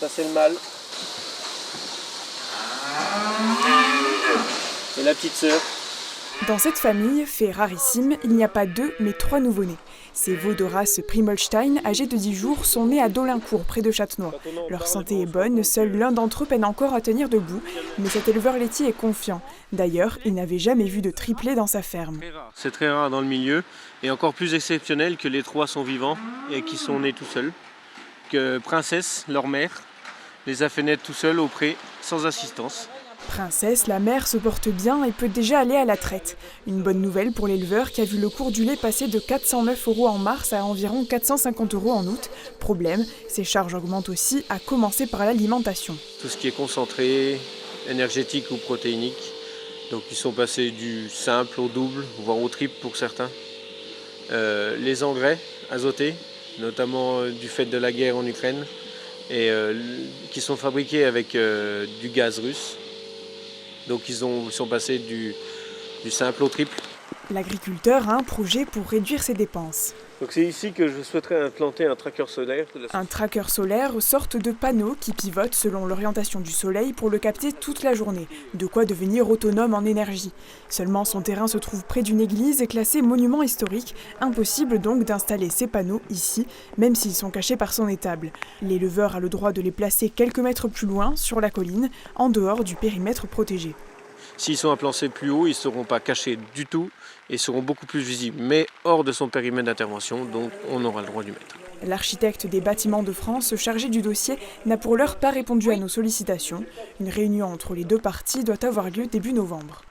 Ça c'est le mâle. Et la petite sœur. Dans cette famille, fait rarissime, il n'y a pas 2 mais 3 nouveau-nés. Ces veaux de race Primolstein, âgés de 10 jours, sont nés à Dolincourt, près de Châtenois. Leur santé est bonne, seul l'un d'entre eux peine encore à tenir debout, mais cet éleveur laitier est confiant. D'ailleurs, il n'avait jamais vu de triplé dans sa ferme. C'est très rare dans le milieu, et encore plus exceptionnel que les 3 sont vivants et qui sont nés tout seuls. Que Princesse, leur mère, les a fait naître tout seuls au pré, sans assistance. Princesse, la mère, se porte bien et peut déjà aller à la traite. Une bonne nouvelle pour l'éleveur qui a vu le cours du lait passer de 409 € en mars à environ 450 € en août. Problème, ses charges augmentent aussi, à commencer par l'alimentation. Tout ce qui est concentré, énergétique ou protéinique. Donc ils sont passés du simple au double, voire au triple pour certains. Les engrais azotés, notamment du fait de la guerre en Ukraine, et qui sont fabriqués avec du gaz russe. Donc ils sont passés du simple au triple. L'agriculteur a un projet pour réduire ses dépenses. Donc c'est ici que je souhaiterais implanter un tracker solaire. Un tracker solaire, sorte de panneau qui pivote selon l'orientation du soleil pour le capter toute la journée. De quoi devenir autonome en énergie. Seulement son terrain se trouve près d'une église et classé monument historique. Impossible donc d'installer ces panneaux ici, même s'ils sont cachés par son étable. L'éleveur a le droit de les placer quelques mètres plus loin, sur la colline, en dehors du périmètre protégé. S'ils sont implantés plus haut, ils ne seront pas cachés du tout et seront beaucoup plus visibles, mais hors de son périmètre d'intervention, donc on aura le droit d'y mettre. L'architecte des bâtiments de France, chargé du dossier, n'a pour l'heure pas répondu à nos sollicitations. Une réunion entre les 2 parties doit avoir lieu début novembre.